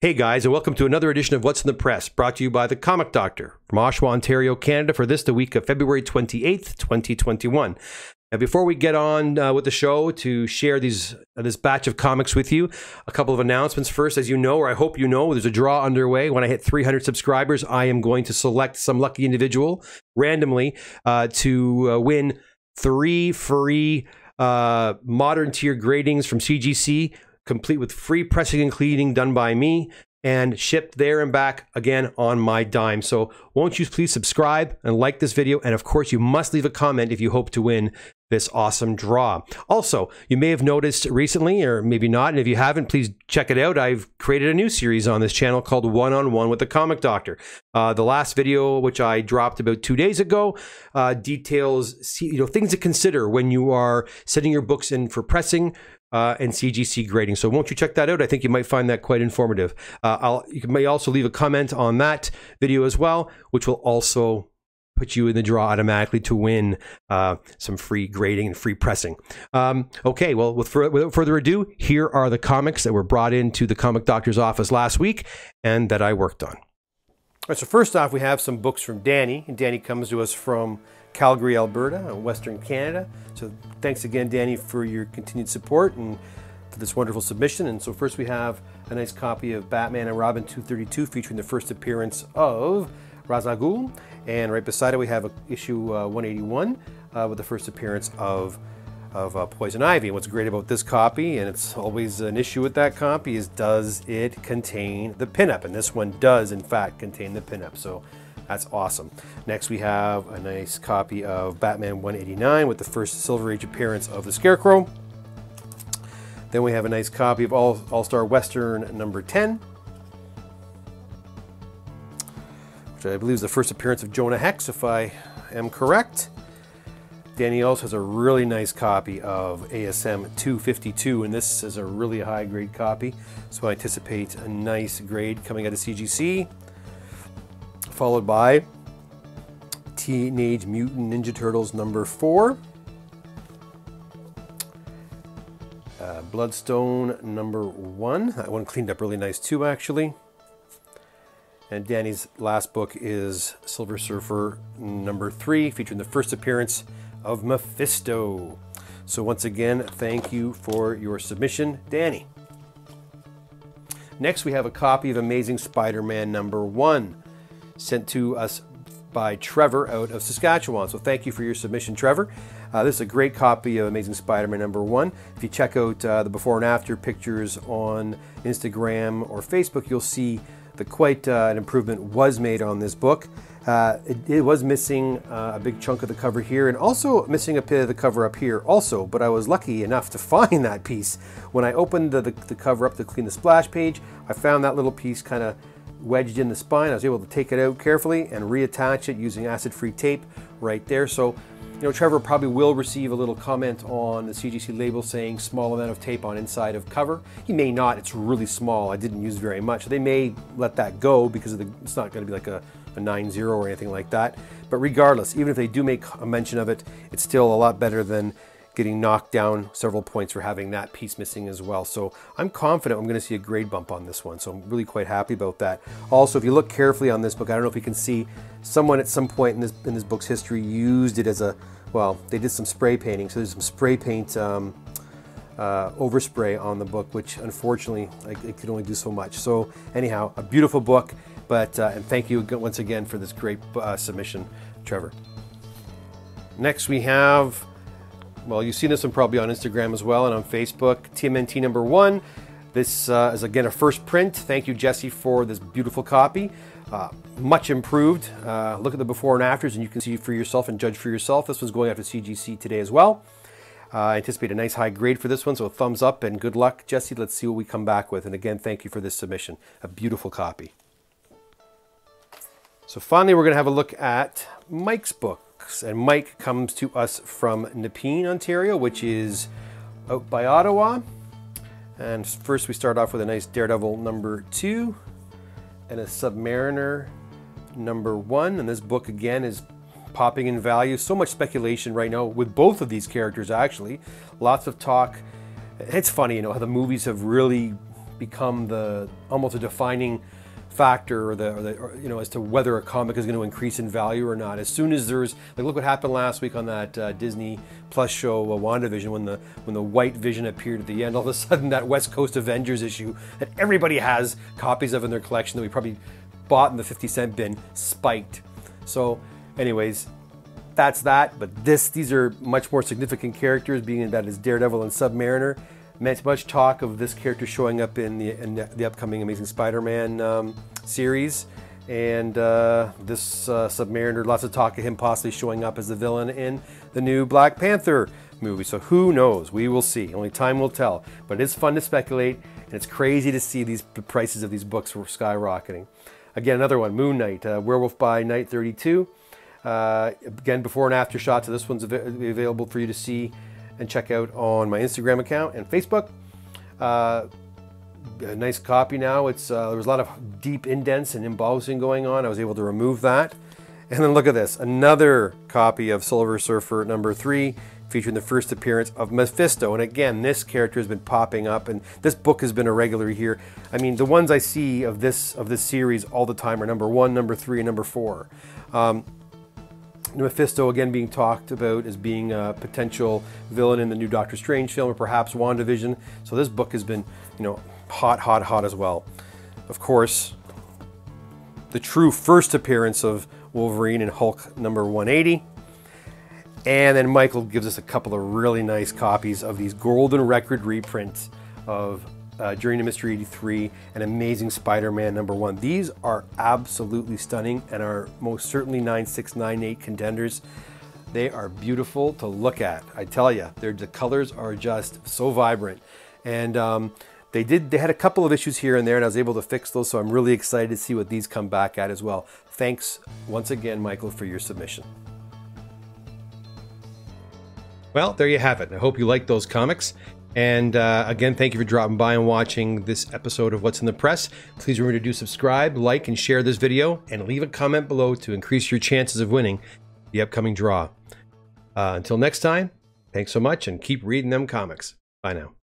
Hey guys, and welcome to another edition of What's in the Press, brought to you by the Comic Doctor from Oshawa, Ontario, Canada, for the week of February 28th, 2021. Now, before we get on with the show to share this batch of comics with you, a couple of announcements first. As you know, or I hope you know, there's a draw underway. When I hit 300 subscribers, I am going to select some lucky individual randomly to win 3 free modern tier gradings from CGC, complete with free pressing and cleaning done by me and shipped there and back, again, on my dime. So won't you please subscribe and like this video? And of course, you must leave a comment if you hope to win this awesome draw. Also, you may have noticed recently, or maybe not, and if you haven't, please check it out. I've created a new series on this channel called One-on-One with the Comic Doctor. The last video, which I dropped about 2 days ago, details things to consider when you are setting your books in for pressing, and CGC grading. So won't you check that out? I think you might find that quite informative. You may also leave a comment on that video as well, which will also put you in the draw automatically to win some free grading and free pressing. Okay, well, without further ado, here are the comics that were brought into the Comic Doctor's office last week and that I worked on. All right, so first off, we have some books from Danny, and Danny comes to us from Calgary, Alberta, Western Canada. So thanks again, Danny, for your continued support and for this wonderful submission. And so first we have a nice copy of Batman and Robin 232 featuring the first appearance of Ra's al Ghul. And right beside it we have issue 181 with the first appearance of Poison Ivy. And what's great about this copy, and it's always an issue with that copy, is does it contain the pinup? And this one does, in fact, contain the pinup. So that's awesome. Next we have a nice copy of Batman 189 with the first Silver Age appearance of the Scarecrow. Then we have a nice copy of All-Star Western number 10, which I believe is the first appearance of Jonah Hex, if I am correct. Danny also has a really nice copy of ASM 252, and this is a really high grade copy, so I anticipate a nice grade coming out of CGC. Followed by Teenage Mutant Ninja Turtles number 4, Bloodstone number 1. That one cleaned up really nice too, actually. And Danny's last book is Silver Surfer number 3, featuring the first appearance of Mephisto. So once again, thank you for your submission, Danny. Next, we have a copy of Amazing Spider-Man number 1. Sent to us by Trevor out of Saskatchewan. So thank you for your submission, Trevor. This is a great copy of Amazing Spider-Man number 1. If you check out the before and after pictures on Instagram or Facebook, you'll see that quite an improvement was made on this book. It was missing a big chunk of the cover here, and also missing a bit of the cover up here also, but I was lucky enough to find that piece. When I opened the cover up to clean the splash page, I found that little piece kind of wedged in the spine. I was able to take it out carefully and reattach it using acid-free tape right there. So, Trevor probably will receive a little comment on the CGC label saying small amount of tape on inside of cover. He may not. It's really small. I didn't use very much. They may let that go because it's not going to be like a 9-0 or anything like that. But regardless, even if they do make a mention of it, it's still a lot better than getting knocked down several points for having that piece missing as well. So I'm confident I'm going to see a grade bump on this one. So I'm really quite happy about that. Also, if you look carefully on this book, I don't know if you can see, someone at some point in this book's history used it as a, well, they did some spray painting. So there's some spray paint overspray on the book, which unfortunately it could only do so much. So anyhow, a beautiful book, but and thank you once again for this great submission, Trevor. Next we have, well, you've seen this one probably on Instagram as well and on Facebook, TMNT number 1. This is again a first print. Thank you, Jesse, for this beautiful copy. Much improved. Look at the before and afters and you can see for yourself and judge for yourself. This one's going out to CGC today as well. I anticipate a nice high grade for this one, so a thumbs up and good luck, Jesse. Let's see what we come back with. And again, thank you for this submission. A beautiful copy. So finally, we're going to have a look at Mike's book. And Mike comes to us from Nepean, Ontario, which is out by Ottawa. And first we start off with a nice Daredevil number 2 and a Submariner number 1. And this book again is popping in value. So much speculation right now with both of these characters, actually. Lots of talk. It's funny, how the movies have really become the almost a defining factor, or you know, as to whether a comic is going to increase in value or not. As soon as there's, like, look what happened last week on that Disney Plus show, WandaVision, when the White Vision appeared at the end. All of a sudden, that West Coast Avengers issue that everybody has copies of in their collection that we probably bought in the 50-cent bin spiked. So, anyways, that's that. But these are much more significant characters, being that is Daredevil and Submariner. Much talk of this character showing up in the upcoming Amazing Spider-Man series, and this Submariner, lots of talk of him possibly showing up as the villain in the new Black Panther movie. So who knows? We will see. Only time will tell. But it's fun to speculate, and it's crazy to see the prices of these books were skyrocketing. Again, another one, Moon Knight, Werewolf by Night 32. Again, before and after shots of this one's available for you to see and check out on my Instagram account and Facebook. A nice copy now. It's there was a lot of deep indents and embossing going on. I was able to remove that. And then look at this, another copy of Silver Surfer #3, featuring the first appearance of Mephisto. And again, this character has been popping up, and this book has been a regular here. I mean, the ones I see of this series all the time are #1, #3, and #4. Mephisto again being talked about as being a potential villain in the new Doctor Strange film, or perhaps WandaVision. So this book has been, you know, hot as well. Of course, the true first appearance of Wolverine and Hulk #180. And then Michael gives us a couple of really nice copies of these Golden Record reprints of Journey to Mystery 83 and Amazing Spider-Man #1. These are absolutely stunning and are most certainly 9698 contenders. They are beautiful to look at. I tell you, the colors are just so vibrant. And they had a couple of issues here and there, and I was able to fix those, so I'm really excited to see what these come back at as well. Thanks once again, Michael, for your submission. Well, there you have it. I hope you like those comics. And again, thank you for dropping by and watching this episode of What's in the Press. Please remember to do subscribe, like, and share this video, and leave a comment below to increase your chances of winning the upcoming draw. Until next time, thanks so much, and keep reading them comics. Bye now.